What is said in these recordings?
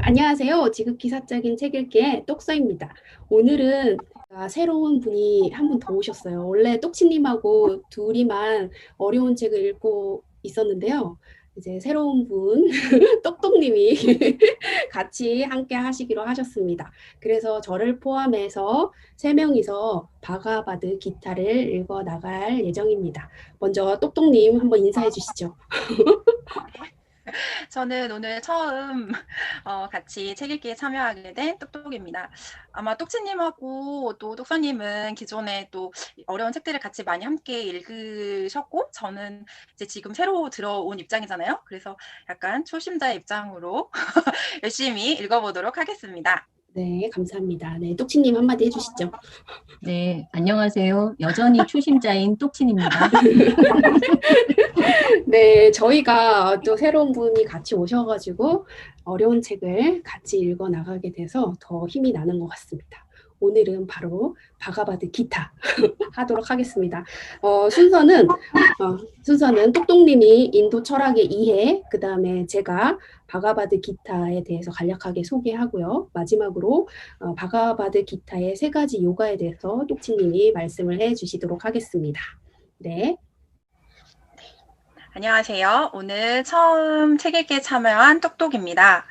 안녕하세요. 지극히 사적인 책 읽기의 똑서입니다. 오늘은 새로운 분이 한 분 더 오셨어요. 원래 똑치님하고 둘이만 어려운 책을 읽고 있었는데요. 이제 새로운 분, 똑똑님이 같이 함께 하시기로 하셨습니다. 그래서 저를 포함해서 세 명이서 바가바드 기타를 읽어 나갈 예정입니다. 먼저 똑똑님 한번 인사해 주시죠. 저는 오늘 처음 같이 책 읽기에 참여하게 된 똑똑입니다. 아마 똑치님하고 또 똑서님은 기존에 또 어려운 책들을 같이 많이 함께 읽으셨고, 저는 이제 지금 새로 들어온 입장이잖아요. 그래서 약간 초심자의 입장으로 열심히 읽어보도록 하겠습니다. 네, 감사합니다. 네, 똑치님 한마디 해주시죠. 네, 안녕하세요. 여전히 초심자인 똑친입니다. 네, 저희가 또 새로운 분이 같이 오셔가지고 어려운 책을 같이 읽어 나가게 돼서 더 힘이 나는 것 같습니다. 오늘은 바로 바가바드 기타 하도록 하겠습니다. 순서는 똑똑님이 인도 철학의 이해, 그 다음에 제가 바가바드 기타에 대해서 간략하게 소개하고요. 마지막으로 바가바드 기타의 세 가지 요가에 대해서 똑치님이 말씀을 해주시도록 하겠습니다. 네. 안녕하세요. 오늘 처음 책 읽기에 참여한 똑똑입니다.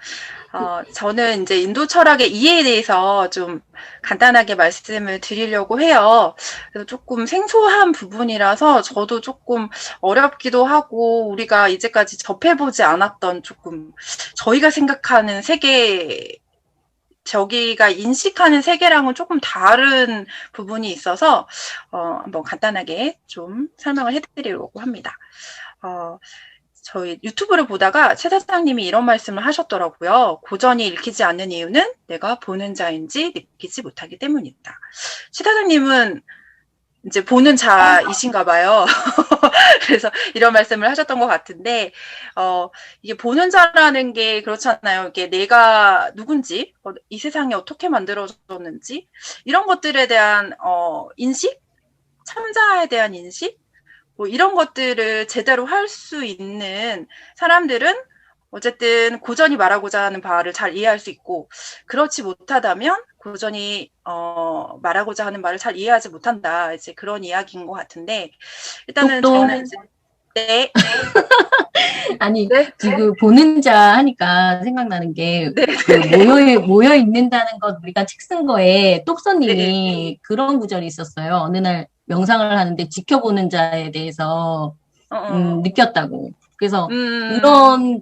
저는 이제 인도 철학의 이해에 대해서 좀 간단하게 말씀을 드리려고 해요. 그래서 조금 생소한 부분이라서 저도 조금 어렵기도 하고, 우리가 이제까지 접해보지 않았던 조금 저희가 생각하는 세계, 저기가 인식하는 세계랑은 조금 다른 부분이 있어서 한번 간단하게 좀 설명을 해드리려고 합니다. 저희 유튜브를 보다가 최 사장님이 이런 말씀을 하셨더라고요. 고전이 읽히지 않는 이유는 내가 보는 자인지 느끼지 못하기 때문이다. 최 사장님은 이제 보는 자이신가 봐요. 그래서 이런 말씀을 하셨던 것 같은데, 이게 보는 자라는 게 그렇잖아요. 이게 내가 누군지, 이 세상이 어떻게 만들어졌는지, 이런 것들에 대한 인식? 참자에 대한 인식? 뭐 이런 것들을 제대로 할 수 있는 사람들은 어쨌든 고전이 말하고자 하는 바를 잘 이해할 수 있고, 그렇지 못하다면 고전이 말하고자 하는 말을 잘 이해하지 못한다. 이제 그런 이야기인 것 같은데, 일단은 똑똑. 저는 이제 네. 아니, 네. 지금 보는 자 하니까 생각나는 게, 네. 모여 있는다는 것, 우리가 책 쓴 거에 네. 똑서님이 그런 구절이 있었어요. 어느 날 명상을 하는데 지켜보는 자에 대해서, 느꼈다고. 그래서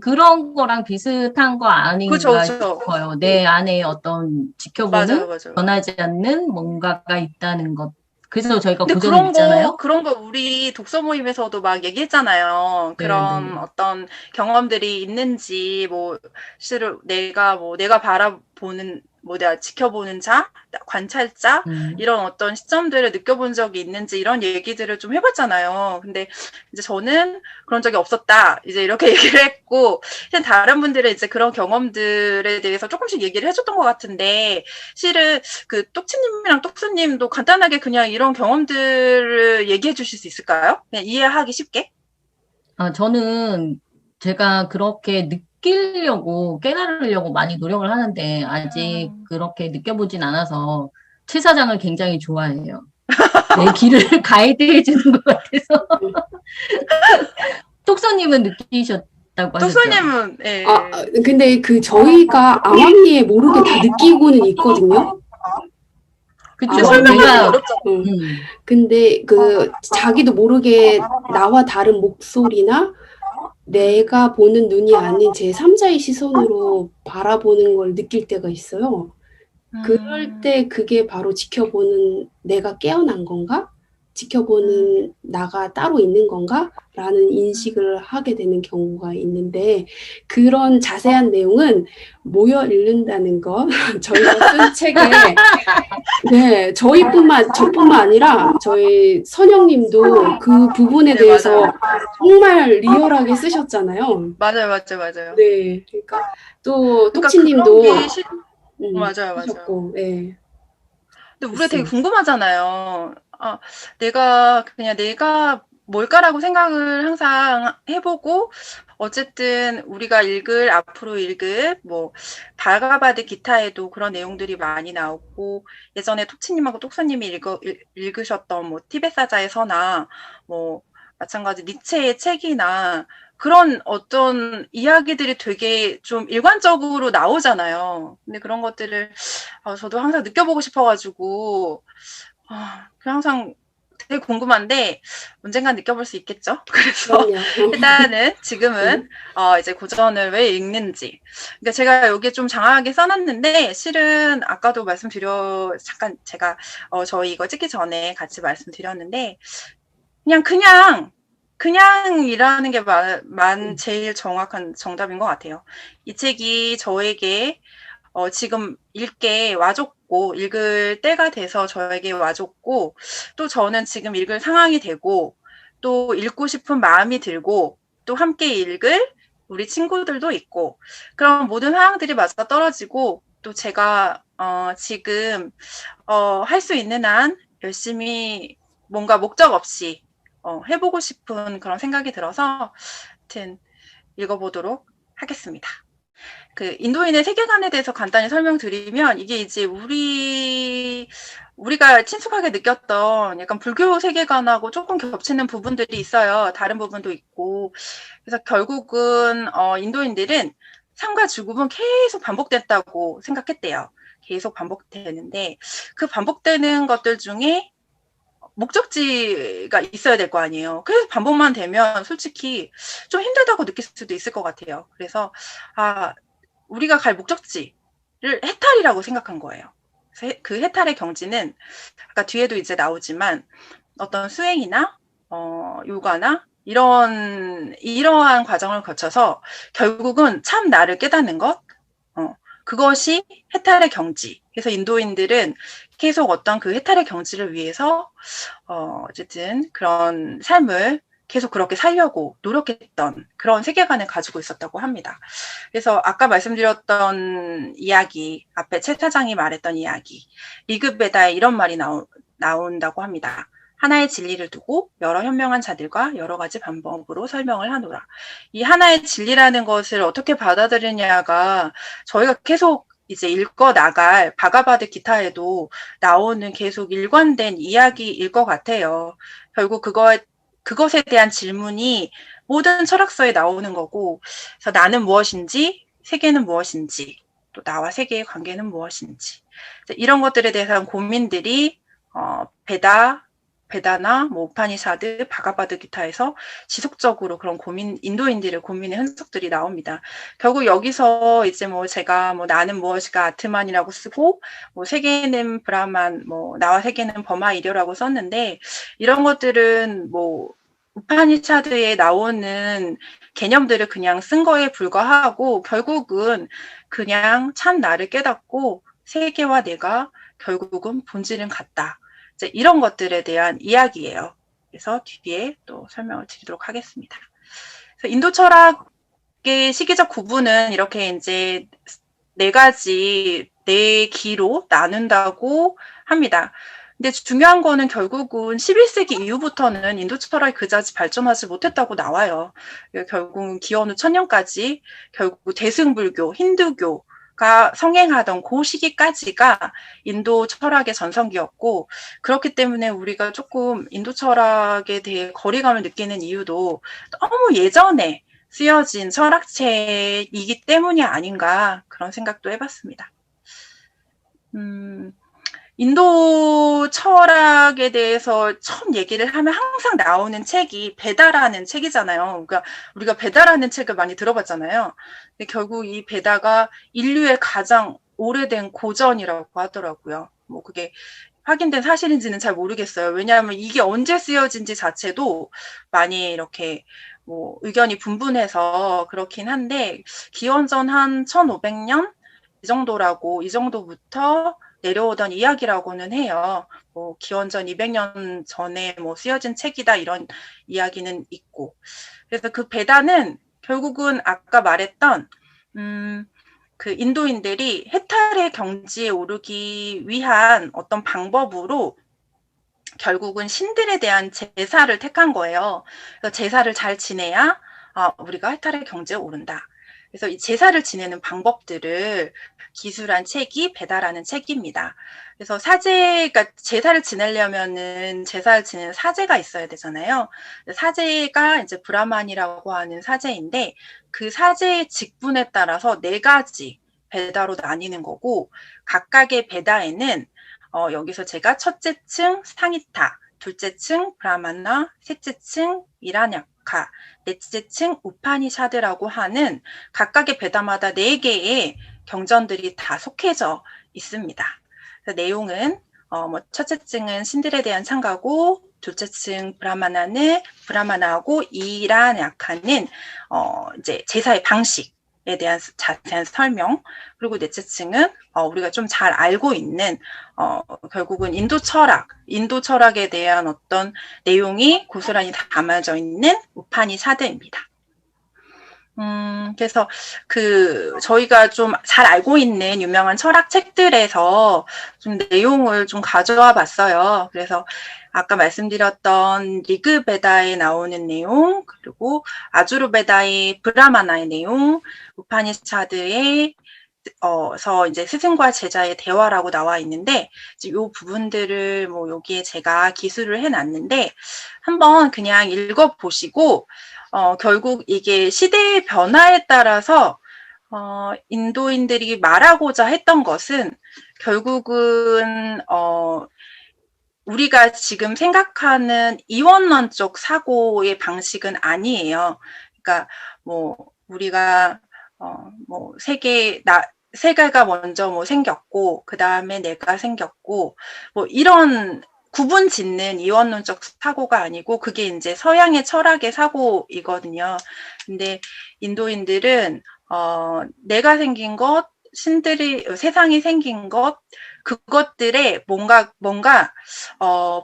그런 거랑 비슷한 거 그죠, 아닌가 그죠. 싶어요. 내 안에 어떤 지켜보는, 맞아요, 맞아요. 변하지 않는 뭔가가 있다는 것. 그래서 저희가 근데 고전을 읽잖아요. 그런 거 우리 독서 모임에서도 막 얘기했잖아요. 그런 네네. 어떤 경험들이 있는지, 뭐, 실제로 내가 바라보는, 뭐, 내가 지켜보는 자, 관찰자, 이런 어떤 시점들을 느껴본 적이 있는지, 이런 얘기들을 좀 해봤잖아요. 근데 이제 저는 그런 적이 없었다. 이제 이렇게 얘기를 했고, 다른 분들은 이제 그런 경험들에 대해서 조금씩 얘기를 해줬던 것 같은데, 실은 그 똑치님이랑 똑수님도 간단하게 그냥 이런 경험들을 얘기해 주실 수 있을까요? 그냥 이해하기 쉽게? 저는 제가 그렇게 느끼려고, 깨달으려고 많이 노력을 하는데, 아직 그렇게 느껴보진 않아서, 최 사장을 굉장히 좋아해요. 내 길을 가이드해주는 것 같아서. 톡서님은 느끼셨다고 하셨죠? 똑수님은, 예. 근데 저희가 암암리에 모르게 다 느끼고는 있거든요. 그쵸. 설명하기 내가, 어렵잖아요. 근데 자기도 모르게 나와 다른 목소리나 내가 보는 눈이 아닌 제3자의 시선으로 바라보는 걸 느낄 때가 있어요. 그럴 때 그게 바로 지켜보는 내가 깨어난 건가? 지켜보는 나가 따로 있는 건가? 라는 인식을 하게 되는 경우가 있는데 그런 자세한 내용은 모여 읽는다는 것 저희가 쓴 책에 네, 저뿐만 아니라 저희 선영님도 그 부분에 네, 대해서 맞아요. 정말 리얼하게 쓰셨잖아요. 맞아요. 네, 그러니까 또 그러니까 그런 똑치님도 게 맞아요. 하셨고, 네, 근데 우리가 되게 그렇습니다. 궁금하잖아요. 내가 뭘까라고 생각을 항상 해보고, 어쨌든 우리가 앞으로 읽을 뭐 바가바드 기타에도 그런 내용들이 많이 나오고, 예전에 톡치님하고 똑서님이 읽으셨던 뭐 티베트 사자의 서나 뭐 마찬가지 니체의 책이나 그런 어떤 이야기들이 되게 좀 일관적으로 나오잖아요. 근데 그런 것들을 저도 항상 느껴보고 싶어가지고 항상 되게 궁금한데 언젠간 느껴볼 수 있겠죠? 그래서 그럼요. 일단은 지금은 이제 고전을 왜 읽는지. 그러니까 제가 여기에 좀 장황하게 써놨는데, 실은 아까도 잠깐 제가 저희 이거 찍기 전에 같이 말씀드렸는데, 그냥이라는 게 제일 정확한 정답인 것 같아요. 이 책이 저에게 지금 읽을 때가 돼서 저에게 와줬고, 또 저는 지금 읽을 상황이 되고, 또 읽고 싶은 마음이 들고, 또 함께 읽을 우리 친구들도 있고, 그런 모든 상황들이 맞아 떨어지고, 또 제가 지금 할 수 있는 한 열심히 뭔가 목적 없이 해보고 싶은 그런 생각이 들어서 하여튼 읽어보도록 하겠습니다. 그 인도인의 세계관에 대해서 간단히 설명드리면, 이게 이제 우리가 친숙하게 느꼈던 약간 불교 세계관하고 조금 겹치는 부분들이 있어요. 다른 부분도 있고. 그래서 결국은 인도인들은 삶과 죽음은 계속 반복됐다고 생각했대요. 계속 반복되는데, 그 반복되는 것들 중에 목적지가 있어야 될 거 아니에요. 그래서 반복만 되면 솔직히 좀 힘들다고 느낄 수도 있을 것 같아요. 그래서 우리가 갈 목적지를 해탈이라고 생각한 거예요. 그 해탈의 경지는 아까 뒤에도 이제 나오지만 어떤 수행이나 요가나 이러한 과정을 거쳐서 결국은 참 나를 깨닫는 것, 그것이 해탈의 경지. 그래서 인도인들은 계속 어떤 그 해탈의 경지를 위해서 어쨌든 그런 삶을 계속 그렇게 살려고 노력했던 그런 세계관을 가지고 있었다고 합니다. 그래서 아까 말씀드렸던 이야기, 앞에 최 사장이 말했던 이야기, 리그베다에 이런 말이 나온다고 합니다. 하나의 진리를 두고 여러 현명한 자들과 여러 가지 방법으로 설명을 하노라. 이 하나의 진리라는 것을 어떻게 받아들이냐가 저희가 계속 이제 읽어 나갈 바가바드 기타에도 나오는 계속 일관된 이야기일 것 같아요. 결국 그것에 대한 질문이 모든 철학서에 나오는 거고, 그래서 나는 무엇인지, 세계는 무엇인지, 또 나와 세계의 관계는 무엇인지, 이런 것들에 대한 고민들이 베다나 뭐 우파니샤드, 바가바드 기타에서 지속적으로 그런 인도인들의 고민의 흔적들이 나옵니다. 결국 여기서 이제 뭐 제가 뭐 나는 무엇이가 아트만이라고 쓰고, 뭐 세계는 브라만, 뭐 나와 세계는 버마이려라고 썼는데, 이런 것들은 뭐 우파니샤드에 나오는 개념들을 그냥 쓴 거에 불과하고, 결국은 그냥 참 나를 깨닫고 세계와 내가 결국은 본질은 같다. 이제 이런 것들에 대한 이야기예요. 그래서 뒤에 또 설명을 드리도록 하겠습니다. 그래서 인도 철학의 시기적 구분은 이렇게 이제 네 기로 나눈다고 합니다. 근데 중요한 거는 결국은 11세기 이후부터는 인도 철학이 그다지 발전하지 못했다고 나와요. 결국은 기원후 1000년까지 결국 대승불교, 힌두교가 성행하던 그 시기까지가 인도 철학의 전성기였고, 그렇기 때문에 우리가 조금 인도 철학에 대해 거리감을 느끼는 이유도 너무 예전에 쓰여진 철학체이기 때문이 아닌가, 그런 생각도 해봤습니다. 인도 철학에 대해서 처음 얘기를 하면 항상 나오는 책이 베다라는 책이잖아요. 그러니까 우리가 베다라는 책을 많이 들어봤잖아요. 근데 결국 이 베다가 인류의 가장 오래된 고전이라고 하더라고요. 뭐 그게 확인된 사실인지는 잘 모르겠어요. 왜냐하면 이게 언제 쓰여진지 자체도 많이 이렇게 뭐 의견이 분분해서 그렇긴 한데, 기원전 한 1500년 이 정도부터 내려오던 이야기라고는 해요. 뭐 기원전 200년 전에 뭐 쓰여진 책이다, 이런 이야기는 있고. 그래서 그 베다는 결국은 아까 말했던 그 인도인들이 해탈의 경지에 오르기 위한 어떤 방법으로 결국은 신들에 대한 제사를 택한 거예요. 그래서 제사를 잘 지내야 우리가 해탈의 경지에 오른다. 그래서 이 제사를 지내는 방법들을 기술한 책이 베다라는 책입니다. 그래서 사제가 제사를 지내려면은 제사를 지내는 사제가 있어야 되잖아요. 사제가 이제 브라만이라고 하는 사제인데 그 사제의 직분에 따라서 4가지 베다로 나뉘는 거고 각각의 베다에는 여기서 제가 첫째 층 상히타, 둘째 층 브라마나, 셋째 층 이라냐카, 넷째 층 우파니샤드라고 하는 각각의 베다마다 4개의 경전들이 다 속해져 있습니다. 내용은 첫째 층은 신들에 대한 찬가고 둘째 층 브라마나하고 이라냐카는 이제 제사의 방식에 대한 자세한 설명, 그리고 넷째 층은 우리가 좀 잘 알고 있는 결국은 인도 철학에 대한 어떤 내용이 고스란히 담아져 있는 우파니샤드입니다. 그래서 저희가 좀 잘 알고 있는 유명한 철학 책들에서 좀 내용을 좀 가져와 봤어요. 그래서 아까 말씀드렸던 리그베다에 나오는 내용, 그리고 아주르베다의 브라마나의 내용, 우파니샤드의 이제 스승과 제자의 대화라고 나와 있는데, 이 부분들을 여기에 제가 기술을 해놨는데, 한번 그냥 읽어보시고, 결국 이게 시대의 변화에 따라서, 인도인들이 말하고자 했던 것은, 결국은, 우리가 지금 생각하는 이원론적 사고의 방식은 아니에요. 그러니까, 우리가, 세계가 먼저 생겼고, 그 다음에 내가 생겼고, 이런 구분 짓는 이원론적 사고가 아니고, 그게 이제 서양의 철학의 사고이거든요. 근데 인도인들은, 내가 생긴 것, 세상이 생긴 것, 그것들에 뭔가,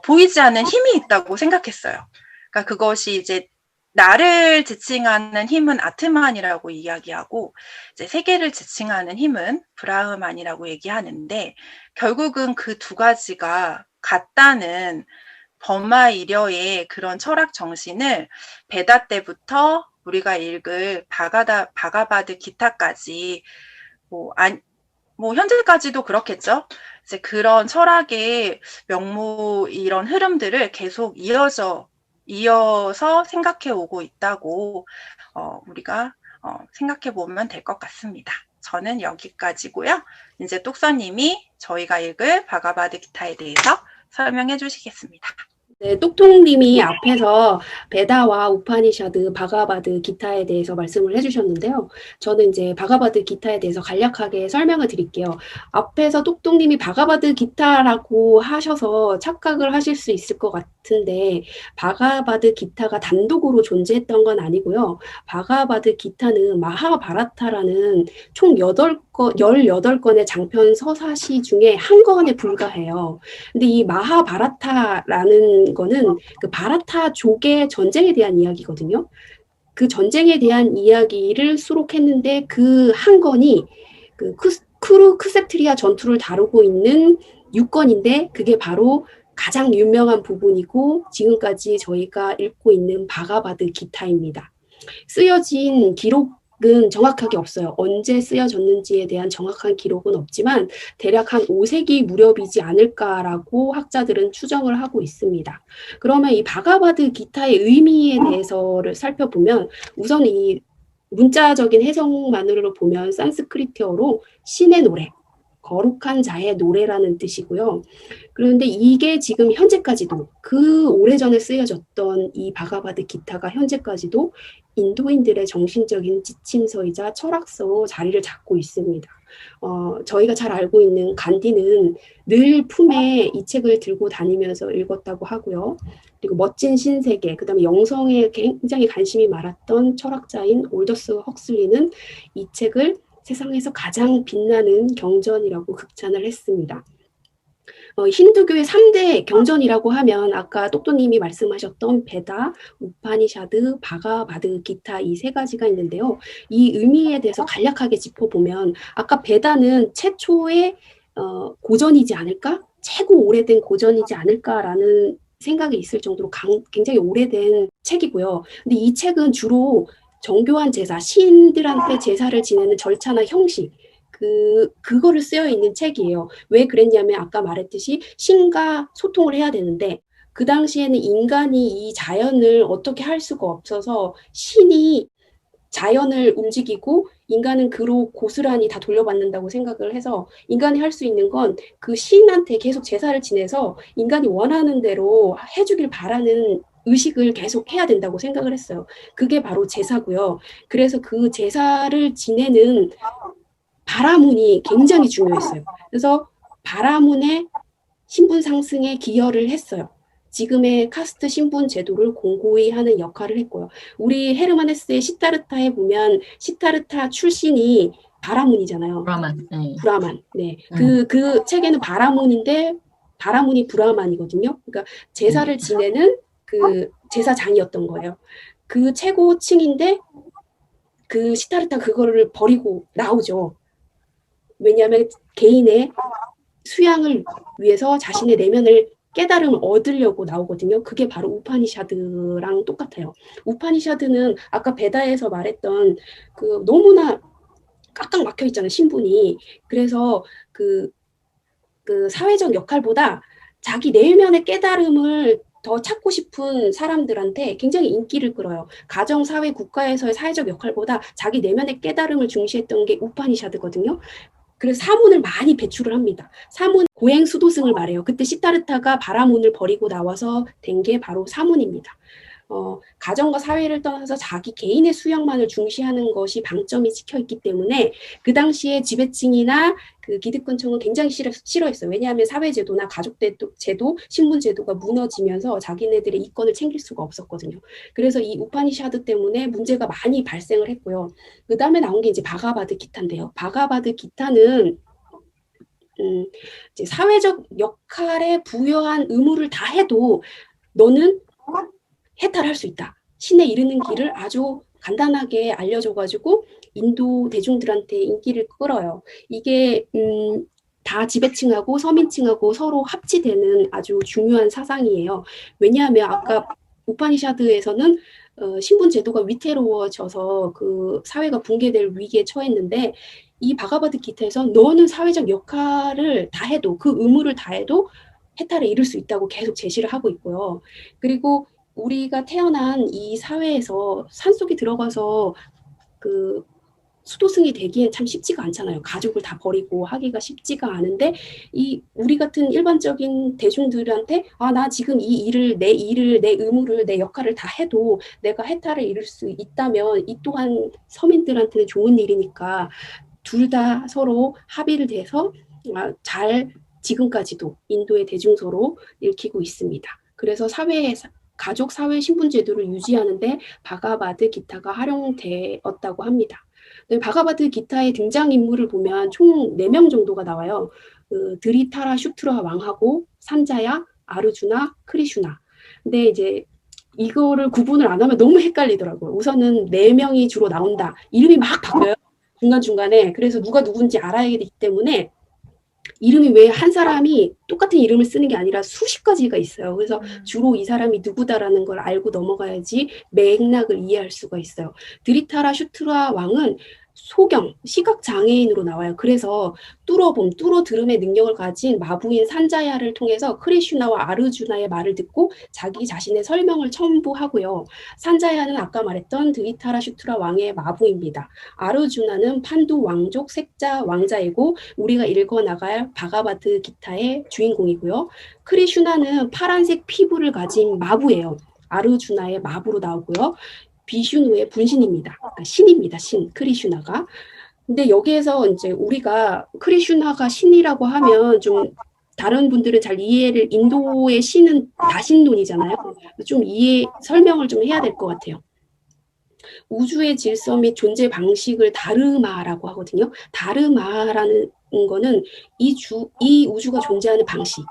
보이지 않는 힘이 있다고 생각했어요. 그러니까 그것이 이제 나를 지칭하는 힘은 아트만이라고 이야기하고 이제 세계를 지칭하는 힘은 브라흐만이라고 얘기하는데 결국은 그 2가지가 같다는 버마이려의 그런 철학 정신을 베다 때부터 우리가 읽을 바가바드 기타까지 현재까지도 그렇겠죠. 이제 그런 철학의 명무 이런 흐름들을 계속 이어서 생각해 오고 있다고 우리가 생각해 보면 될 것 같습니다. 저는 여기까지고요. 이제 똑서님이 저희가 읽을 바가바드 기타에 대해서 설명해 주시겠습니다. 네, 똑똑님이 앞에서 베다와 우파니샤드, 바가바드 기타에 대해서 말씀을 해주셨는데요. 저는 이제 바가바드 기타에 대해서 간략하게 설명을 드릴게요. 앞에서 똑똑님이 바가바드 기타라고 하셔서 착각을 하실 수 있을 것 같은데 바가바드 기타가 단독으로 존재했던 건 아니고요. 바가바드 기타는 마하바라타라는 총 18건의 장편 서사시 중에 한 권에 불과해요. 근데 이 마하바라타라는 거는 그 바라타족의 전쟁에 대한 이야기거든요. 그 전쟁에 대한 이야기를 수록했는데 그 한 권이 그 쿠르크세트리아 전투를 다루고 있는 6권인데 그게 바로 가장 유명한 부분이고 지금까지 저희가 읽고 있는 바가바드 기타입니다. 쓰여진 기록은 정확하게 없어요. 언제 쓰여졌는지에 대한 정확한 기록은 없지만 대략 한 5세기 무렵이지 않을까라고 학자들은 추정을 하고 있습니다. 그러면 이 바가바드 기타의 의미에 대해서를 살펴보면 우선 이 문자적인 해석만으로 보면 산스크리트어로 신의 노래, 거룩한 자의 노래라는 뜻이고요. 그런데 이게 지금 현재까지도 그 오래전에 쓰여졌던 이 바가바드 기타가 현재까지도 인도인들의 정신적인 지침서이자 철학서로 자리를 잡고 있습니다. 저희가 잘 알고 있는 간디는 늘 품에 이 책을 들고 다니면서 읽었다고 하고요. 그리고 멋진 신세계, 그 다음에 영성에 굉장히 관심이 많았던 철학자인 올더스 헉슬리는 이 책을 세상에서 가장 빛나는 경전이라고 극찬을 했습니다. 힌두교의 3대 경전이라고 하면 아까 똑똑님이 말씀하셨던 베다, 우파니샤드, 바가바드 기타 이 3가지가 있는데요. 이 의미에 대해서 간략하게 짚어보면 아까 베다는 최초의 고전이지 않을까? 최고 오래된 고전이지 않을까라는 생각이 있을 정도로 굉장히 오래된 책이고요. 근데 이 책은 주로 정교한 제사, 신들한테 제사를 지내는 절차나 형식, 그거를 쓰여 있는 책이에요. 왜 그랬냐면 아까 말했듯이 신과 소통을 해야 되는데 그 당시에는 인간이 이 자연을 어떻게 할 수가 없어서 신이 자연을 움직이고 인간은 그로 고스란히 다 돌려받는다고 생각을 해서 인간이 할 수 있는 건 그 신한테 계속 제사를 지내서 인간이 원하는 대로 해주길 바라는 의식을 계속 해야 된다고 생각을 했어요. 그게 바로 제사고요. 그래서 그 제사를 지내는 바라문이 굉장히 중요했어요. 그래서 바라문의 신분 상승에 기여를 했어요. 지금의 카스트 신분 제도를 공고히 하는 역할을 했고요. 우리 헤르만 헤세의 시타르타에 보면 시타르타 출신이 바라문이잖아요. 브라만. 네. 브라만. 네. 그 책에는 바라문인데 바라문이 브라만이거든요. 그러니까 제사를 지내는 그 제사장이었던 거예요. 그 최고층인데 그 시타르타 그거를 버리고 나오죠. 왜냐하면 개인의 수양을 위해서 자신의 내면을 깨달음을 얻으려고 나오거든요. 그게 바로 우파니샤드랑 똑같아요. 우파니샤드는 아까 베다에서 말했던 그 너무나 꽉꽉 막혀 있잖아요, 신분이. 그래서 그 사회적 역할보다 자기 내면의 깨달음을 더 찾고 싶은 사람들한테 굉장히 인기를 끌어요. 가정, 사회, 국가에서의 사회적 역할보다 자기 내면의 깨달음을 중시했던 게 우파니샤드거든요. 그래서 사문을 많이 배출을 합니다. 사문 고행 수도승을 말해요. 그때 시타르타가 바라문을 버리고 나와서 된 게 바로 사문입니다. 가정과 사회를 떠나서 자기 개인의 수양만을 중시하는 것이 방점이 찍혀 있기 때문에 그 당시에 지배층이나 그 기득권층은 굉장히 싫어했어요. 왜냐하면 사회제도나 가족제도, 신분제도가 무너지면서 자기네들의 이권을 챙길 수가 없었거든요. 그래서 이 우파니샤드 때문에 문제가 많이 발생을 했고요. 그 다음에 나온 게 이제 바가바드 기타인데요. 바가바드 기타는 이제 사회적 역할에 부여한 의무를 다 해도 너는 해탈할 수 있다. 신에 이르는 길을 아주 간단하게 알려줘가지고 인도 대중들한테 인기를 끌어요. 이게 다 지배층하고 서민층하고 서로 합치되는 아주 중요한 사상이에요. 왜냐하면 아까 우파니샤드에서는 신분 제도가 위태로워져서 그 사회가 붕괴될 위기에 처했는데 이 바가바드 기타에서 너는 사회적 역할을 다 해도 그 의무를 다 해도 해탈에 이를 수 있다고 계속 제시를 하고 있고요. 그리고 우리가 태어난 이 사회에서 산속에 들어가서 그 수도승이 되기엔 참 쉽지가 않잖아요. 가족을 다 버리고 하기가 쉽지가 않은데 이 우리 같은 일반적인 대중들한테 나 지금 내 의무를, 내 역할을 다 해도 내가 해탈을 이룰 수 있다면 이 또한 서민들한테는 좋은 일이니까 둘 다 서로 합의를 돼서 잘 지금까지도 인도의 대중서로 읽히고 있습니다. 그래서 가족 사회 신분 제도를 유지하는데 바가바드 기타가 활용되었다고 합니다. 바가바드 기타의 등장인물을 보면 총 4명 정도가 나와요. 드리타라 슈트라 왕하고 산자야, 아르주나, 크리슈나. 근데 이제 이거를 구분을 안 하면 너무 헷갈리더라고요. 우선은 4명이 주로 나온다. 이름이 막 바뀌어요. 중간중간에. 그래서 누가 누군지 알아야 되기 때문에 이름이 왜 한 사람이 똑같은 이름을 쓰는 게 아니라 수십 가지가 있어요. 그래서 주로 이 사람이 누구다라는 걸 알고 넘어가야지 맥락을 이해할 수가 있어요. 드리타라 슈트라 왕은 소경, 시각장애인으로 나와요. 그래서 뚫어 들음의 능력을 가진 마부인 산자야를 통해서 크리슈나와 아르주나의 말을 듣고 자기 자신의 설명을 첨부하고요. 산자야는 아까 말했던 드리타라 슈트라 왕의 마부입니다. 아르주나는 판두 왕족 색자 왕자이고 우리가 읽어나갈 바가바드 기타의 주인공이고요. 크리슈나는 파란색 피부를 가진 마부예요. 아르주나의 마부로 나오고요. 비슈누의 분신입니다. 그러니까 신입니다. 크리슈나가. 근데 여기에서 이제 우리가 크리슈나가 신이라고 하면 좀 다른 분들은 잘 이해를 인도의 신은 다신론이잖아요. 좀 설명을 좀 해야 될 것 같아요. 우주의 질서 및 존재 방식을 다르마라고 하거든요. 다르마라는 거는 이 우주가 존재하는 방식,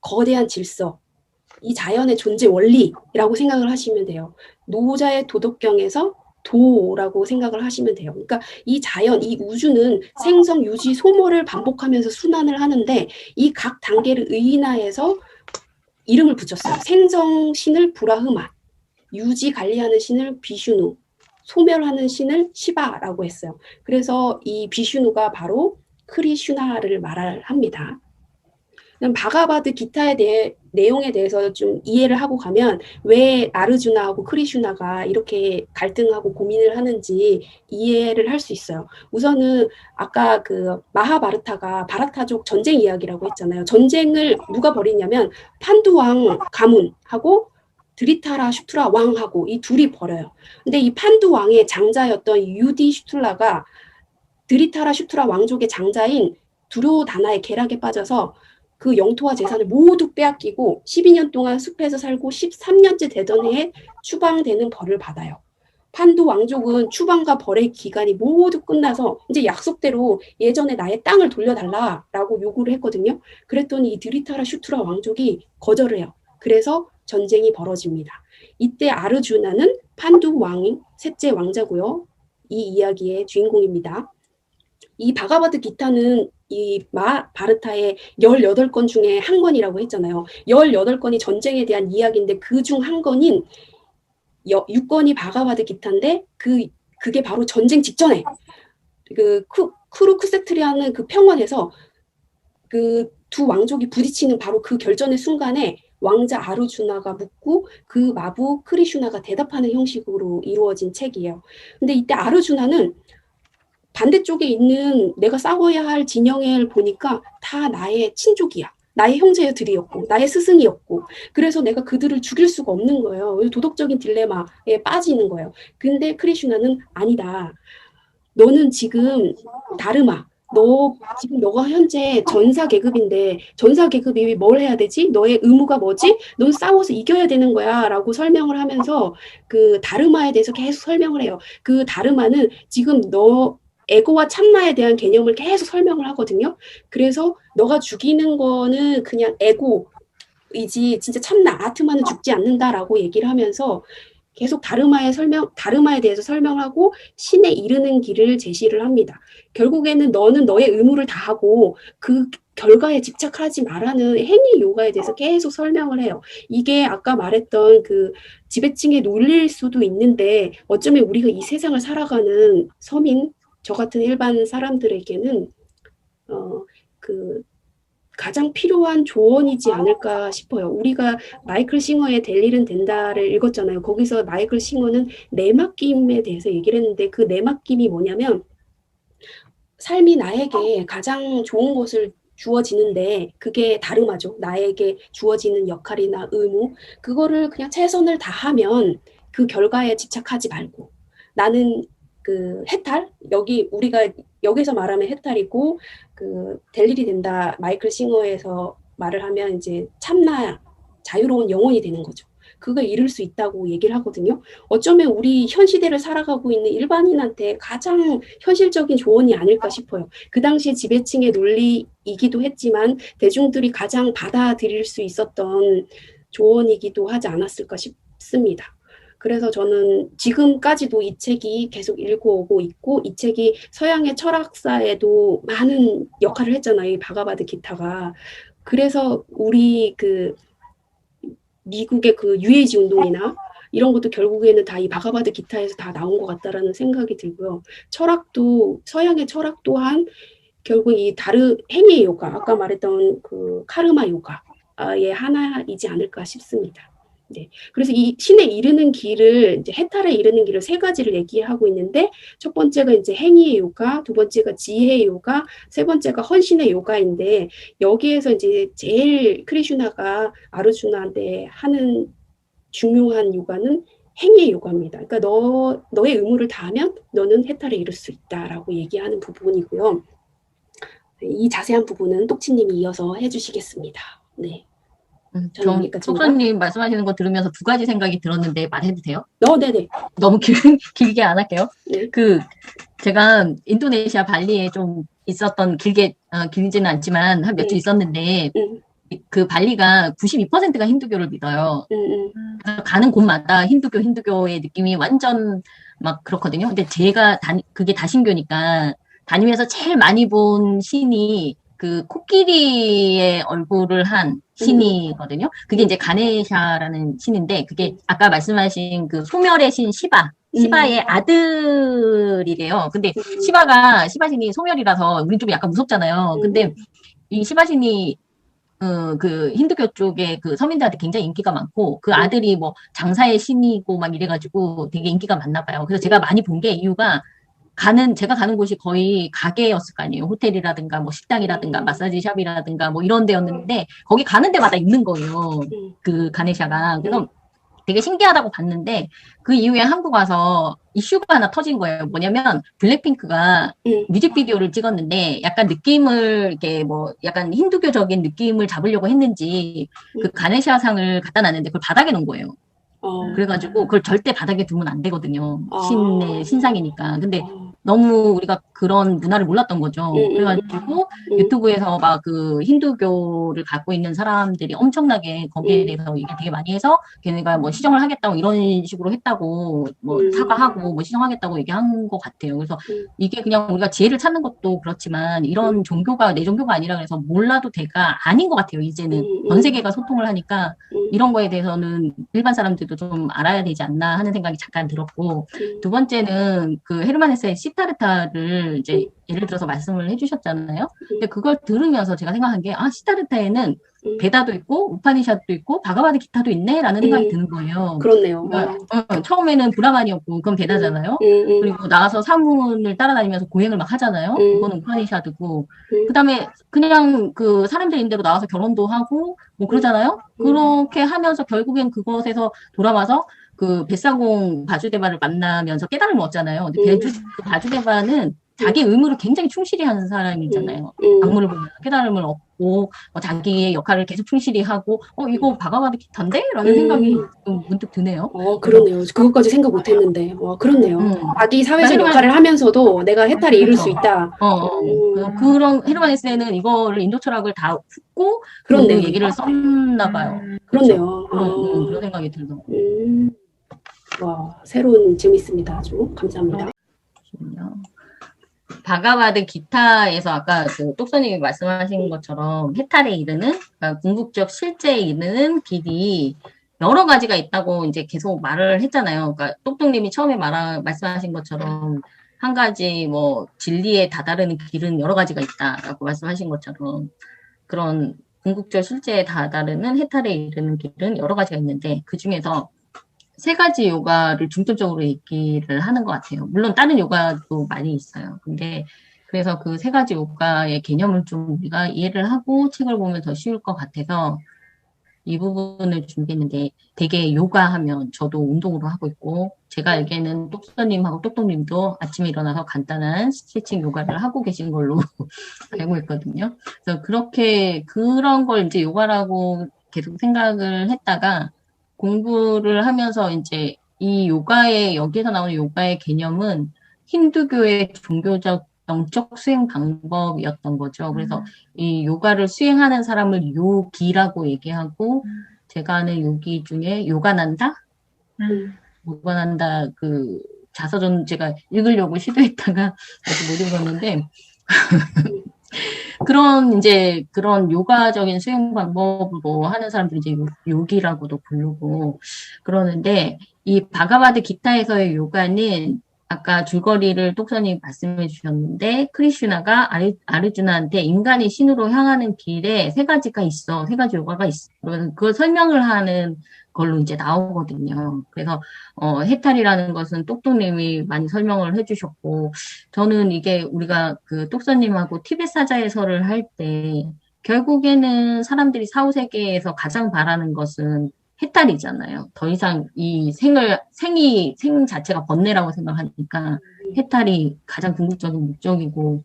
거대한 질서, 이 자연의 존재 원리라고 생각을 하시면 돼요. 노자의 도덕경에서 도라고 생각을 하시면 돼요. 그러니까 이 자연, 이 우주는 생성, 유지, 소모를 반복하면서 순환을 하는데 이 각 단계를 의인화해서 이름을 붙였어요. 생성 신을 브라흐만, 유지 관리하는 신을 비슈누, 소멸하는 신을 시바라고 했어요. 그래서 이 비슈누가 바로 크리슈나를 말합니다. 그럼 바가바드 기타에 대해 내용에 대해서 좀 이해를 하고 가면 왜 나르주나하고 크리슈나가 이렇게 갈등하고 고민을 하는지 이해를 할 수 있어요. 우선은 아까 그 마하바르타가 바라타족 전쟁 이야기라고 했잖아요. 전쟁을 누가 벌이냐면 판두왕 가문하고 드리타라 슈투라 왕하고 이 둘이 벌여요. 근데 이 판두왕의 장자였던 유디 슈툴라가 드리타라 슈투라 왕족의 장자인 두로다나의 계략에 빠져서 그 영토와 재산을 모두 빼앗기고 12년 동안 숲에서 살고 13년째 되던 해에 추방되는 벌을 받아요. 판두 왕족은 추방과 벌의 기간이 모두 끝나서 이제 약속대로 예전에 나의 땅을 돌려달라라고 요구를 했거든요. 그랬더니 이 드리타라 슈투라 왕족이 거절을 해요. 그래서 전쟁이 벌어집니다. 이때 아르주나는 판두 왕의 셋째 왕자고요. 이 이야기의 주인공입니다. 이 바가바드 기타는 이 마바르타의 18권 중에 한 권이라고 했잖아요. 18권이 전쟁에 대한 이야기인데 그 중 한 권인 6권이 바가바드 기타인데 그게 바로 전쟁 직전에 그 쿠루크세트라는 그 평원에서 그 두 왕족이 부딪히는 바로 그 결전의 순간에 왕자 아르주나가 묻고 그 마부 크리슈나가 대답하는 형식으로 이루어진 책이에요. 근데 이때 아르주나는 반대쪽에 있는 내가 싸워야 할 진영을 보니까 다 나의 친족이야. 나의 형제들이었고 나의 스승이었고 그래서 내가 그들을 죽일 수가 없는 거예요. 도덕적인 딜레마에 빠지는 거예요. 근데 크리슈나는 아니다. 너는 지금 다르마. 너가 현재 전사 계급인데 전사 계급이 뭘 해야 되지? 너의 의무가 뭐지? 넌 싸워서 이겨야 되는 거야 라고 설명을 하면서 그 다르마에 대해서 계속 설명을 해요. 그 다르마는 지금 너 에고와 참나에 대한 개념을 계속 설명을 하거든요. 그래서 너가 죽이는 거는 그냥 에고이지 진짜 참나 아트마는 죽지 않는다라고 얘기를 하면서 계속 다르마에 대해서 설명하고 신에 이르는 길을 제시를 합니다. 결국에는 너는 너의 의무를 다하고 그 결과에 집착하지 말라는 행위 요가에 대해서 계속 설명을 해요. 이게 아까 말했던 그 지배층에 놀릴 수도 있는데 어쩌면 우리가 이 세상을 살아가는 서민 저 같은 일반 사람들에게는 가장 필요한 조언이지 않을까 싶어요. 우리가 마이클 싱어의 될 일은 된다를 읽었잖아요. 거기서 마이클 싱어는 내맡김에 대해서 얘기를 했는데 그 내맡김이 뭐냐면 삶이 나에게 가장 좋은 것을 주어지는데 그게 다름하죠. 나에게 주어지는 역할이나 의무 그거를 그냥 최선을 다하면 그 결과에 집착하지 말고 나는 그 해탈 우리가 여기서 말하면 해탈이고 그 될 일이 된다 마이클 싱어에서 말을 하면 이제 참나 자유로운 영혼이 되는 거죠. 그걸 이룰 수 있다고 얘기를 하거든요. 어쩌면 우리 현 시대를 살아가고 있는 일반인한테 가장 현실적인 조언이 아닐까 싶어요. 그 당시에 지배층의 논리이기도 했지만 대중들이 가장 받아들일 수 있었던 조언이기도 하지 않았을까 싶습니다. 그래서 저는 지금까지도 이 책이 계속 읽어오고 있고 이 책이 서양의 철학사에도 많은 역할을 했잖아요. 이 바가바드 기타가. 그래서 우리 그 미국의 그 유해지 운동이나 이런 것도 결국에는 다 이 바가바드 기타에서 다 나온 것 같다라는 생각이 들고요. 철학도 서양의 철학 또한 결국 이 행위 요가 아까 말했던 그 카르마 요가의 하나이지 않을까 싶습니다. 네. 그래서 이 신에 이르는 길을 이제 해탈에 이르는 길을 세 가지를 얘기하고 있는데 첫 번째가 이제 행위의 요가, 두 번째가 지혜의 요가, 세 번째가 헌신의 요가인데 여기에서 이제 제일 크리슈나가 아르주나한테 하는 중요한 요가는 행위의 요가입니다. 그러니까 너의 의무를 다하면 너는 해탈에 이를 수 있다라고 얘기하는 부분이고요. 이 자세한 부분은 똑치님이 이어서 해주시겠습니다. 네. 소소님 말씀하시는 거 들으면서 두 가지 생각이 들었는데 말해도 돼요? 네네. 너무 길게 안 할게요. 네. 제가 인도네시아 발리에 좀 있었던 길지는 않지만 한 몇 주 있었는데 그 발리가 92%가 힌두교를 믿어요. 그래서 가는 곳마다 힌두교의 느낌이 완전 막 그렇거든요. 근데 제가 그게 다신교니까 다니면서 제일 많이 본 신이 그 코끼리의 얼굴을 한 신이거든요. 그게 이제 가네샤라는 신인데 그게 아까 말씀하신 그 소멸의 신 시바 시바의 아들이래요. 근데 시바신이 소멸이라서 우린 좀 약간 무섭잖아요. 근데 이 시바신이 그 힌두교 쪽에 그 서민들한테 굉장히 인기가 많고 그 아들이 뭐 장사의 신이고 막 이래가지고 되게 인기가 많나 봐요. 그래서 제가 많이 본 게 이유가 제가 가는 곳이 거의 가게였을 거 아니에요. 호텔이라든가 뭐 식당이라든가 마사지 샵이라든가 뭐 이런 데였는데 거기 가는 데마다 있는 거예요. 그 가네샤가. 그래서 되게 신기하다고 봤는데 그 이후에 한국 와서 이슈가 하나 터진 거예요. 뭐냐면 블랙핑크가 뮤직비디오를 찍었는데 약간 느낌을 이렇게 뭐 약간 힌두교적인 느낌을 잡으려고 했는지 그 가네샤상을 갖다 놨는데 그걸 바닥에 놓은 거예요. 그래가지고 그걸 절대 바닥에 두면 안 되거든요. 신의 신상이니까. 근데 너무 우리가 그런 문화를 몰랐던 거죠. 그래가지고 유튜브에서 막 그 힌두교를 갖고 있는 사람들이 엄청나게 거기에 대해서 얘기 되게 많이 해서 걔네가 뭐 시정을 하겠다고 이런 식으로 했다고 뭐 사과하고 뭐 시정하겠다고 얘기한 것 같아요. 그래서 이게 그냥 우리가 지혜를 찾는 것도 그렇지만 이런 종교가 내 종교가 아니라 그래서 몰라도 돼가 아닌 것 같아요. 이제는 전 세계가 소통을 하니까 이런 거에 대해서는 일반 사람들도 좀 알아야 되지 않나 하는 생각이 잠깐 들었고 두 번째는 그 헤르만 헤세의 시타르타를 이제 예를 들어서 말씀을 해주셨잖아요. 근데 그걸 들으면서 제가 생각한 게 시타르타에는 베다도 있고 우파니샤드도 있고 바가바드 기타도 있네라는 생각이 드는 거예요. 그렇네요. 그러니까, 처음에는 브라만이었고 그건 베다잖아요. 그리고 나와서 사문을 따라다니면서 고행을 막 하잖아요. 그거는 우파니샤드고 그다음에 그냥 그 사람들인 대로 나와서 결혼도 하고 뭐 그러잖아요. 그렇게 하면서 결국엔 그것에서 돌아와서 그 벳사공 바주데바를 만나면서 깨달음을 얻잖아요. 근데 바주데바는 자기 의무를 굉장히 충실히 하는 사람이잖아요. 악물을 보면 깨달음을 얻고 자기의 역할을 계속 충실히 하고 이거 바가바드 기타인데? 라는 생각이 좀 문득 드네요. 그러네요. 그것까지 생각 못 했는데. 그렇네요. 자기 사회적 역할을 하면서도 내가 해탈을 이룰 수 있다. 그런 헤르만 헤세는 이거를 인도 철학을 다 훑고 그 얘기를 썼나 봐요. 그렇네요. 그런 생각이 들더라고요. 와, 새로운 재밌습니다. 아주 감사합니다. 바가바드 기타에서 아까 그 똑선님이 말씀하신 것처럼 해탈에 이르는 그러니까 궁극적 실제에 이르는 길이 여러 가지가 있다고 이제 계속 말을 했잖아요. 그러니까 똑똑님이 처음에 말씀하신 것처럼 한 가지 뭐 진리에 다다르는 길은 여러 가지가 있다라고 말씀하신 것처럼 그런 궁극적 실제에 다다르는 해탈에 이르는 길은 여러 가지가 있는데 그 중에서 세 가지 요가를 중점적으로 얘기를 하는 것 같아요. 물론 다른 요가도 많이 있어요. 근데 그래서 그 세 가지 요가의 개념을 좀 우리가 이해를 하고 책을 보면 더 쉬울 것 같아서 이 부분을 준비했는데 되게 요가하면 저도 운동으로 하고 있고 제가 알기에는 똑선님하고 똑똑님도 아침에 일어나서 간단한 스트레칭 요가를 하고 계신 걸로 알고 있거든요. 그래서 그런 걸 이제 요가라고 계속 생각을 했다가 공부를 하면서 이제 이 여기에서 나오는 요가의 개념은 힌두교의 종교적 영적 수행 방법이었던 거죠. 그래서 이 요가를 수행하는 사람을 요기라고 얘기하고 제가 아는 요기 중에 요가난다 그 자서전 제가 읽으려고 시도했다가 아직 못 읽었는데 그런 요가적인 수행 방법으로 하는 사람들이 이제 요기라고도 부르고 그러는데 이 바가바드 기타에서의 요가는 아까 줄거리를 똑선이 말씀해 주셨는데 크리슈나가 아르주나한테 인간이 신으로 향하는 길에 세 가지 요가가 있어. 그걸 설명을 하는 걸로 이제 나오거든요. 그래서 해탈이라는 것은 똑똑님이 많이 설명을 해주셨고 저는 이게 우리가 그 똑선님하고 티벳 사자에서를 할 때 결국에는 사람들이 사후세계에서 가장 바라는 것은 해탈이잖아요. 더 이상 이 생 자체가 번뇌라고 생각하니까 해탈이 가장 궁극적인 목적이고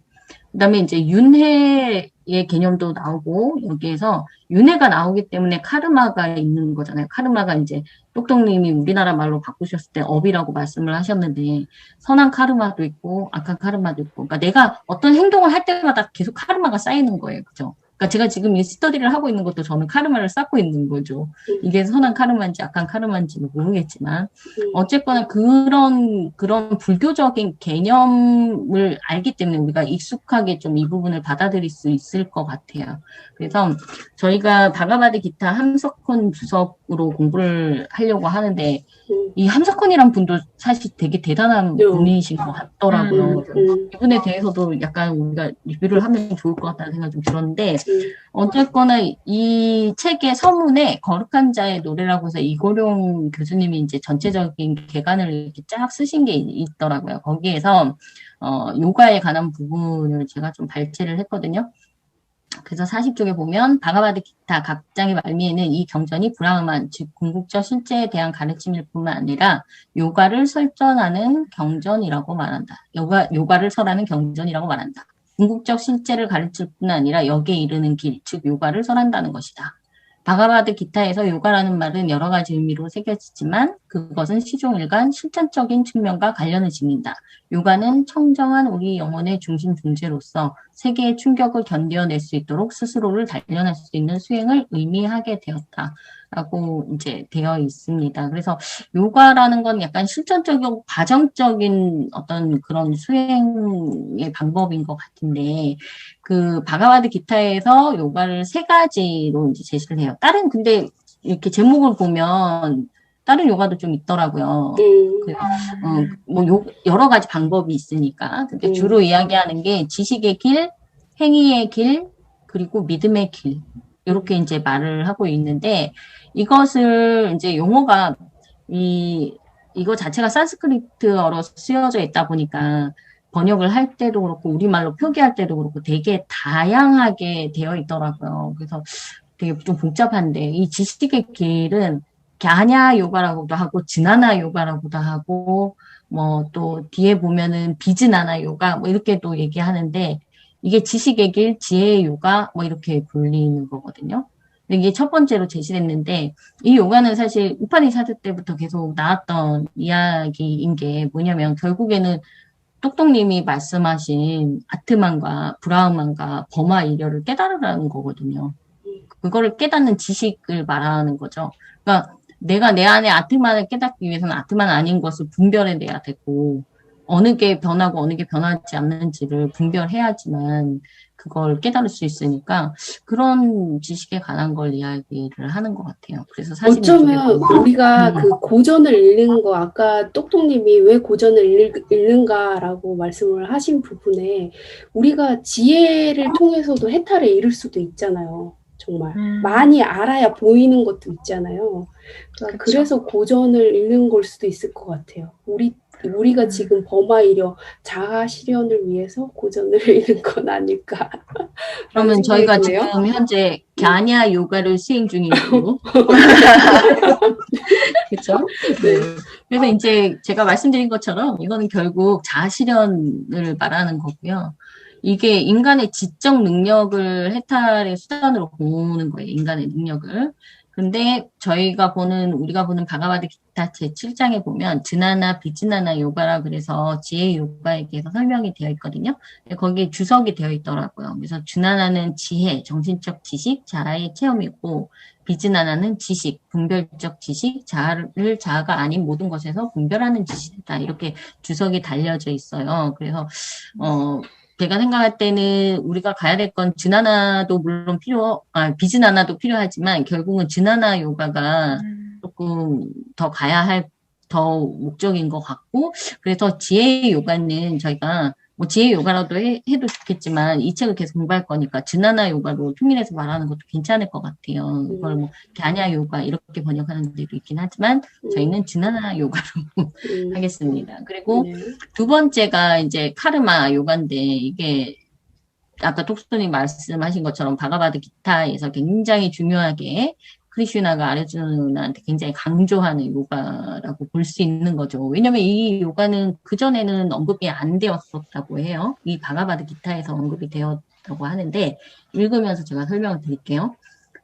그다음에 이제 윤회의 개념도 나오고 여기에서 윤회가 나오기 때문에 카르마가 있는 거잖아요. 카르마가 이제 똑똑님이 우리나라 말로 바꾸셨을 때 업이라고 말씀을 하셨는데 선한 카르마도 있고 악한 카르마도 있고 그러니까 내가 어떤 행동을 할 때마다 계속 카르마가 쌓이는 거예요. 그죠? 그러니까 제가 지금 이 스터디를 하고 있는 것도 저는 카르마를 쌓고 있는 거죠. 이게 선한 카르마인지 악한 카르마인지는 모르겠지만 어쨌거나 그런 불교적인 개념을 알기 때문에 우리가 익숙하게 좀 이 부분을 받아들일 수 있을 것 같아요. 그래서 저희가 바가바드 기타 함석훈 주석으로 공부를 하려고 하는데 이 함석헌이란 분도 사실 되게 대단한 네. 분이신 것 같더라고요. 이분에 대해서도 약간 우리가 리뷰를 하면 좋을 것 같다는 생각이 좀 들었는데, 어쨌거나 이 책의 서문에 거룩한 자의 노래라고 해서 이고룡 교수님이 이제 전체적인 개관을 이렇게 쫙 쓰신 게 있더라고요. 거기에서 요가에 관한 부분을 제가 좀 발췌를 했거든요. 그래서 40쪽에 보면 바가바드 기타 각 장의 말미에는 이 경전이 브라흐만 즉 궁극적 실제에 대한 가르침일 뿐만 아니라 요가를 설전하는 경전이라고 말한다. 요가를 설하는 경전이라고 말한다. 궁극적 실제를 가르칠 뿐 아니라 여기에 이르는 길, 즉 요가를 설한다는 것이다. 바가바드 기타에서 요가라는 말은 여러 가지 의미로 새겨지지만 그것은 시종일관 실천적인 측면과 관련을 지닌다. 요가는 청정한 우리 영혼의 중심 존재로서 세계의 충격을 견뎌낼 수 있도록 스스로를 단련할 수 있는 수행을 의미하게 되었다. 라고 이제 되어 있습니다. 그래서 요가라는 건 약간 실천적이고 과정적인 어떤 그런 수행의 방법인 것 같은데, 그 바가바드 기타에서 요가를 3가지로 이제 제시를 해요. 근데 이렇게 제목을 보면 다른 요가도 좀 있더라고요. 여러 가지 방법이 있으니까. 근데 주로 이야기하는 게 지식의 길, 행위의 길, 그리고 믿음의 길. 이렇게 이제 말을 하고 있는데, 이것을 이제 용어가 이거 자체가 산스크리트어로 쓰여져 있다 보니까 번역을 할 때도 그렇고 우리말로 표기할 때도 그렇고 되게 다양하게 되어 있더라고요. 그래서 되게 좀 복잡한데 이 지식의 길은 갸냐 요가라고도 하고 지나나 요가라고도 하고 뭐 또 뒤에 보면은 비즈나나 요가 뭐 이렇게 또 얘기하는데 이게 지식의 길, 지혜의 요가 뭐 이렇게 불리는 거거든요. 근데 이게 첫 번째로 제시됐는데 이 요가는 사실 우파니샤드 때부터 계속 나왔던 이야기인 게 뭐냐면 결국에는 똑똑님이 말씀하신 아트만과 브라흐만과 버마 이려를 깨달으라는 거거든요. 그거를 깨닫는 지식을 말하는 거죠. 그러니까 내가 내 안에 아트만을 깨닫기 위해서는 아트만 아닌 것을 분별해내야 되고 어느 게 변하고 어느 게 변하지 않는지를 분별해야지만 그걸 깨달을 수 있으니까 그런 지식에 관한 걸 이야기를 하는 것 같아요. 그래서 사실 어쩌면 우리가 그 고전을 읽는 거 아까 똑똑님이 왜 고전을 읽는가라고 말씀을 하신 부분에 우리가 지혜를 통해서도 해탈을 이룰 수도 있잖아요. 정말 많이 알아야 보이는 것도 있잖아요. 그러니까 그래서 고전을 읽는 걸 수도 있을 것 같아요. 우리가 지금 범하이려 자아 실현을 위해서 고전을 읽는 건 아닐까. 그러면 저희가 지금 현재 갸냐 요가를 수행 중이고 그렇죠? 네. 그래서 이제 제가 말씀드린 것처럼 이거는 결국 자아 실현을 말하는 거고요. 이게 인간의 지적 능력을 해탈의 수단으로 보는 거예요. 인간의 능력을. 근데 우리가 보는 바가바드 기타 제7장에 보면 지나나 비지나나 요가라 그래서 지혜 요가에 대해서 설명이 되어 있거든요. 거기에 주석이 되어 있더라고요. 그래서 주나나는 지혜, 정신적 지식, 자아의 체험이고 비지나나는 지식, 분별적 지식, 자아가 아닌 모든 것에서 분별하는 지식이다. 이렇게 주석이 달려져 있어요. 그래서 제가 생각할 때는 우리가 가야 될 건 지나나도 물론 비지나나도 필요하지만 결국은 지나나 요가가 조금 더 가야 할 더 목적인 것 같고 그래서 지혜 요가는 저희가 뭐 지혜 요가라도 해도 좋겠지만 이 책을 계속 공부할 거니까 지나나 요가로 통일해서 말하는 것도 괜찮을 것 같아요. 이걸 뭐 갸냐 요가 이렇게 번역하는 데도 있긴 하지만 저희는 지나나 요가로 하겠습니다. 그리고 두 번째가 이제 카르마 요가인데 이게 아까 톡스토님 말씀하신 것처럼 바가바드 기타에서 굉장히 중요하게 크리슈나가 아르주나한테 굉장히 강조하는 요가라고 볼 수 있는 거죠. 왜냐면 이 요가는 그전에는 언급이 안 되었었다고 해요. 이 바가바드 기타에서 언급이 되었다고 하는데 읽으면서 제가 설명을 드릴게요.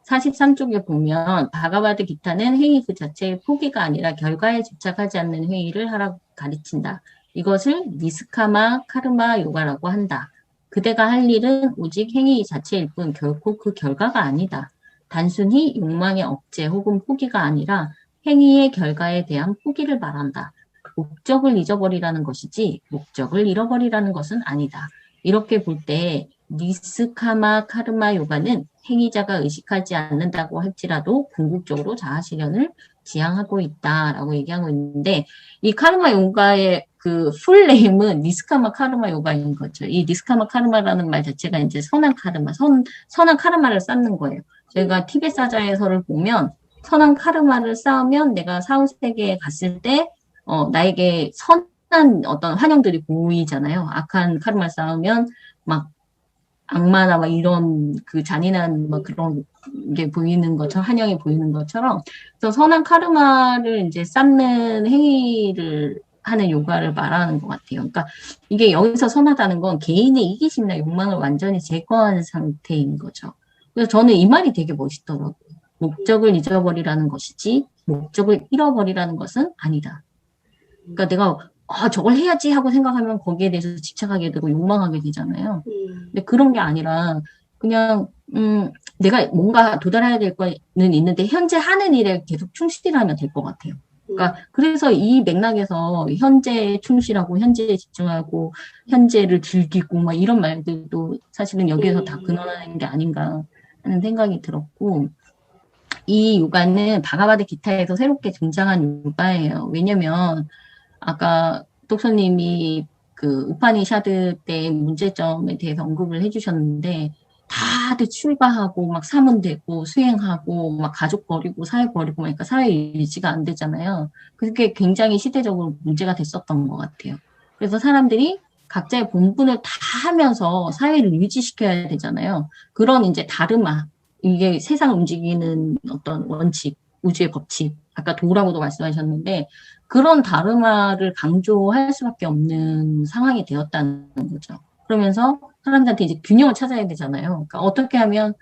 43쪽에 보면 바가바드 기타는 행위 그 자체의 포기가 아니라 결과에 집착하지 않는 행위를 하라고 가르친다. 이것을 니스카마 카르마 요가라고 한다. 그대가 할 일은 오직 행위 자체일 뿐 결코 그 결과가 아니다. 단순히 욕망의 억제 혹은 포기가 아니라 행위의 결과에 대한 포기를 말한다. 목적을 잊어버리라는 것이지 목적을 잃어버리라는 것은 아니다. 이렇게 볼 때 니스카마 카르마 요가는 행위자가 의식하지 않는다고 할지라도 궁극적으로 자아 실현을 지향하고 있다라고 얘기하고 있는데, 이 카르마 요가의 그 풀네임은 니스카마 카르마 요가인 거죠. 이 니스카마 카르마라는 말 자체가 이제 선한 카르마, 선한 카르마를 쌓는 거예요. 저희가 티베트 사자에서를 보면 선한 카르마를 쌓으면 내가 사후세계에 갔을 때, 나에게 선한 어떤 환영들이 보이잖아요. 악한 카르마를 쌓으면 막 악마나 막 이런 그 잔인한 뭐 그런 게 보이는 것처럼, 환영이 보이는 것처럼, 그래서 선한 카르마를 이제 쌓는 행위를 하는 요가를 말하는 것 같아요. 그러니까 이게 여기서 선하다는 건 개인의 이기심이나 욕망을 완전히 제거한 상태인 거죠. 그래서 저는 이 말이 되게 멋있더라고요. 목적을 잊어버리라는 것이지 목적을 잃어버리라는 것은 아니다. 그러니까 내가 저걸 해야지 하고 생각하면 거기에 대해서 집착하게 되고 욕망하게 되잖아요. 근데 그런 게 아니라 그냥 내가 뭔가 도달해야 될 거는 있는데 현재 하는 일에 계속 충실하면 될 것 같아요. 그러니까 그래서 이 맥락에서 현재에 충실하고 현재에 집중하고 현재를 즐기고 막 이런 말들도 사실은 여기에서 다 근원하는 게 아닌가 하는 생각이 들었고, 이 요가는 바가바드 기타에서 새롭게 등장한 요가예요. 왜냐면 아까 똑소님이 그 우파니샤드 때 문제점에 대해서 언급을 해주셨는데, 다들 출가하고 막 사문되고 수행하고 막 가족 버리고 사회 버리고 그러니까 사회 유지가 안 되잖아요. 그게 굉장히 시대적으로 문제가 됐었던 것 같아요. 그래서 사람들이 각자의 본분을 다 하면서 사회를 유지시켜야 되잖아요. 그런 이제 다르마, 이게 세상을 움직이는 어떤 원칙, 우주의 법칙, 아까 도라고도 말씀하셨는데, 그런 다르마를 강조할 수밖에 없는 상황이 되었다는 거죠. 그러면서 사람들한테 이제 균형을 찾아야 되잖아요. 그러니까 어떻게 하면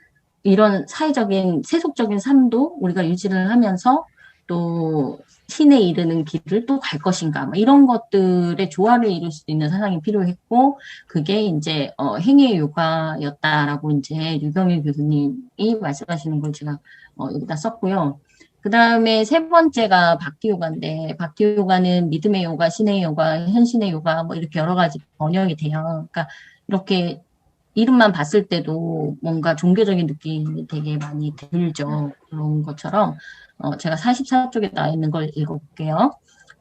이런 사회적인, 세속적인 삶도 우리가 유지를 하면서 또 신에 이르는 길을 또 갈 것인가, 뭐 이런 것들의 조화를 이룰 수 있는 사상이 필요했고, 그게 이제, 행위의 요가였다라고 이제 유경일 교수님이 말씀하시는 걸 제가, 여기다 썼고요. 그 다음에 세 번째가 박티 요가인데, 박티 요가는 믿음의 요가, 신의 요가, 현신의 요가, 뭐 이렇게 여러 가지 번역이 돼요. 그러니까 이렇게 이름만 봤을 때도 뭔가 종교적인 느낌이 되게 많이 들죠. 그런 것처럼, 제가 44쪽에 나와 있는 걸 읽어볼게요.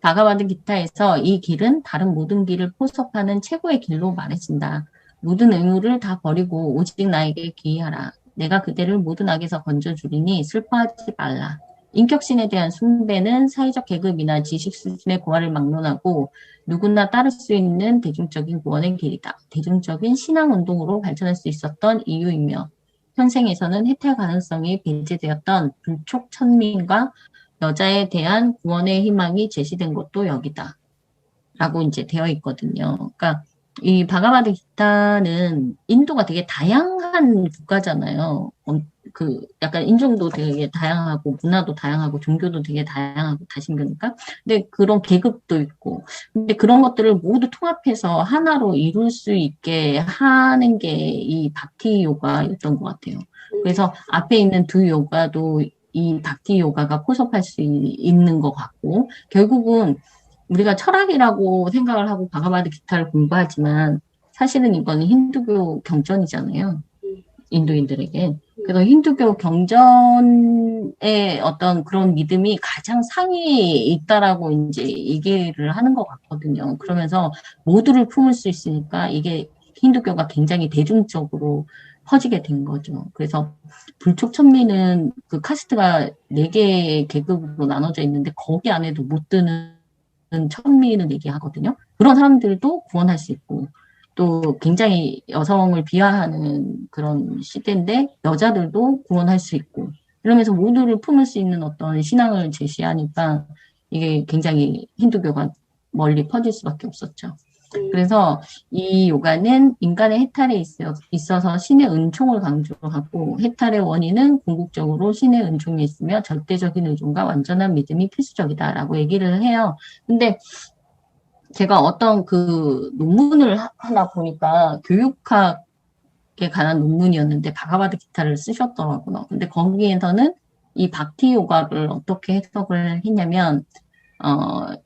바가바드 기타에서 이 길은 다른 모든 길을 포섭하는 최고의 길로 말해진다. 모든 의무를 다 버리고 오직 나에게 귀의하라. 내가 그대를 모든 악에서 건져주리니 슬퍼하지 말라. 인격신에 대한 숭배는 사회적 계급이나 지식 수준의 고하를 막론하고 누구나 따를 수 있는 대중적인 구원의 길이다. 대중적인 신앙운동으로 발전할 수 있었던 이유이며 현생에서는 해탈 가능성이 배제되었던 불촉 천민과 여자에 대한 구원의 희망이 제시된 것도 여기다. 라고 이제 되어 있거든요. 그러니까 이 바가바드 기타는 인도가 되게 다양한 국가잖아요. 그 약간 인종도 되게 다양하고 문화도 다양하고 종교도 되게 다양하고 다신교니까. 근데 그런 계급도 있고. 근데 그런 것들을 모두 통합해서 하나로 이룰 수 있게 하는 게 이 박티 요가였던 것 같아요. 그래서 앞에 있는 두 요가도 이 박티 요가가 포섭할 수 있는 것 같고, 결국은 우리가 철학이라고 생각을 하고 바가바드 기타를 공부하지만 사실은 이거는 힌두교 경전이잖아요. 인도인들에게. 그래서 힌두교 경전의 어떤 그런 믿음이 가장 상위에 있다라고 이제 얘기를 하는 것 같거든요. 그러면서 모두를 품을 수 있으니까 이게 힌두교가 굉장히 대중적으로 퍼지게 된 거죠. 그래서 불촉천미는 그 카스트가 4개의 계급으로 나눠져 있는데 거기 안에도 못 드는 천미는 얘기하거든요. 그런 사람들도 구원할 수 있고, 또 굉장히 여성을 비하하는 그런 시대인데 여자들도 구원할 수 있고, 이러면서 모두를 품을 수 있는 어떤 신앙을 제시하니까 이게 굉장히 힌두교가 멀리 퍼질 수밖에 없었죠. 그래서 이 요가는 인간의 해탈에 있어서 신의 은총을 강조하고, 해탈의 원인은 궁극적으로 신의 은총이 있으며 절대적인 의존과 완전한 믿음이 필수적이다라고 얘기를 해요. 근데 제가 어떤 그 논문을 하나 보니까 교육학에 관한 논문이었는데 바가바드 기타를 쓰셨더라고요. 근데 거기에서는 이 박티 요가를 어떻게 해석을 했냐면,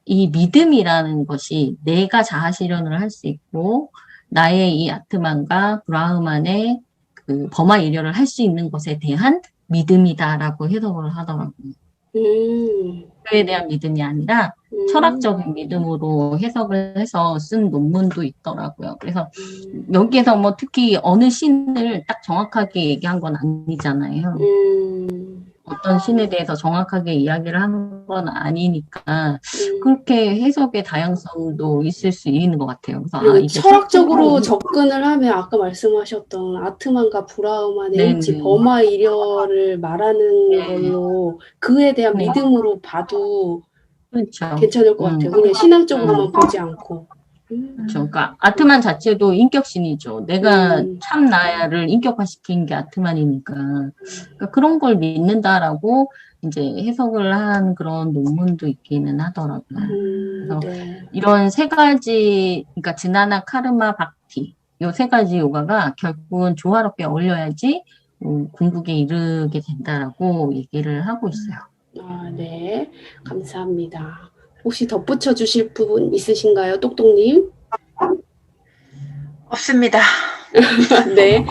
이 믿음이라는 것이 내가 자아 실현을 할 수 있고, 나의 이 아트만과 브라흐만의 그 범아 일려를 할 수 있는 것에 대한 믿음이다라고 해석을 하더라고요. 교회에 대한 믿음이 아니라 철학적인 믿음으로 해석을 해서 쓴 논문도 있더라고요. 그래서 여기에서 뭐 특히 어느 신을 딱 정확하게 얘기한 건 아니잖아요. 어떤 신에 대해서 정확하게 이야기를 한 건 아니니까 그렇게 해석의 다양성도 있을 수 있는 것 같아요. 그래서 그리고 이게 철학적으로 접근을 하면 아까 말씀하셨던 아트만과 브라우만의 네네. 일치, 버마 이려를 말하는 네. 걸로 그에 대한 네. 믿음으로 봐도 그렇죠. 괜찮을 것 같아요. 그냥 신앙적으로만 보지 않고. 그렇죠. 그러니까 아트만 자체도 인격신이죠. 내가 참 나야를 인격화시킨 게 아트만이니까. 그러니까 그런 걸 믿는다라고 이제 해석을 한 그런 논문도 있기는 하더라고요. 그래서 네. 이런 세 가지, 그러니까 지나나, 카르마, 박티, 요 세 가지 요가가 결국은 조화롭게 어울려야지 궁극에 이르게 된다라고 얘기를 하고 있어요. 아, 네. 감사합니다. 혹시 덧붙여 주실 부분 있으신가요, 똑똑님? 없습니다. 네.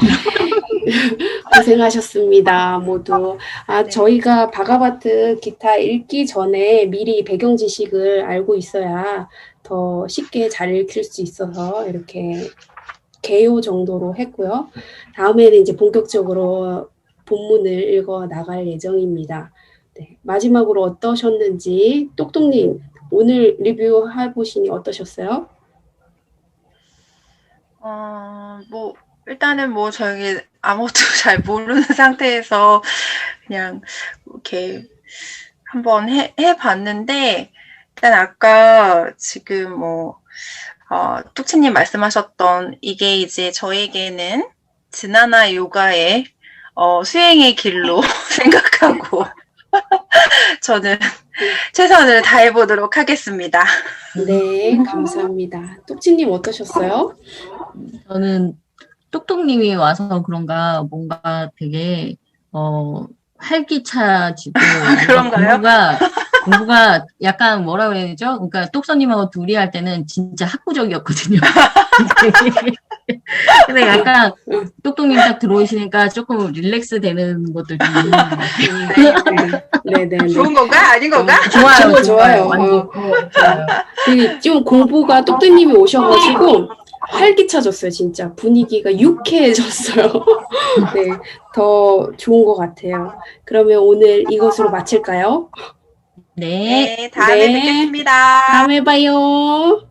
고생하셨습니다, 모두. 네. 저희가 바가바트 기타 읽기 전에 미리 배경 지식을 알고 있어야 더 쉽게 잘 읽힐 수 있어서 이렇게 개요 정도로 했고요. 다음에는 이제 본격적으로 본문을 읽어 나갈 예정입니다. 네. 마지막으로 어떠셨는지, 똑똑님, 오늘 리뷰해 보시니 어떠셨어요? 뭐, 일단은 뭐, 저희 아무것도 잘 모르는 상태에서 그냥 이렇게 한번 해봤는데, 일단 아까 지금 뭐, 뚝치님 말씀하셨던 이게 이제 저에게는 지나나 요가의 수행의 길로 생각하고 저는 최선을 다해보도록 하겠습니다. 네, 감사합니다. 똑치님 어떠셨어요? 저는 똑똑님이 와서 그런가 뭔가 되게 활기차지고 그런가요? 공부가 약간 뭐라 그래야 되죠? 그러니까 똑서님하고 둘이 할 때는 진짜 학구적이었거든요. 근데 약간 똑똑님 딱 들어오시니까 조금 릴렉스 되는 것들 좀 있는 것 같아요. 네. 좋은 건가? 아닌 건가? 좋아요. 완전 좋아요. 되게 좀 공부가 똑똑님이 오셔가지고 활기차졌어요, 진짜. 분위기가 유쾌해졌어요. 네, 더 좋은 것 같아요. 그러면 오늘 이것으로 마칠까요? 네, 다음에 뵙겠습니다. 다음에 봐요.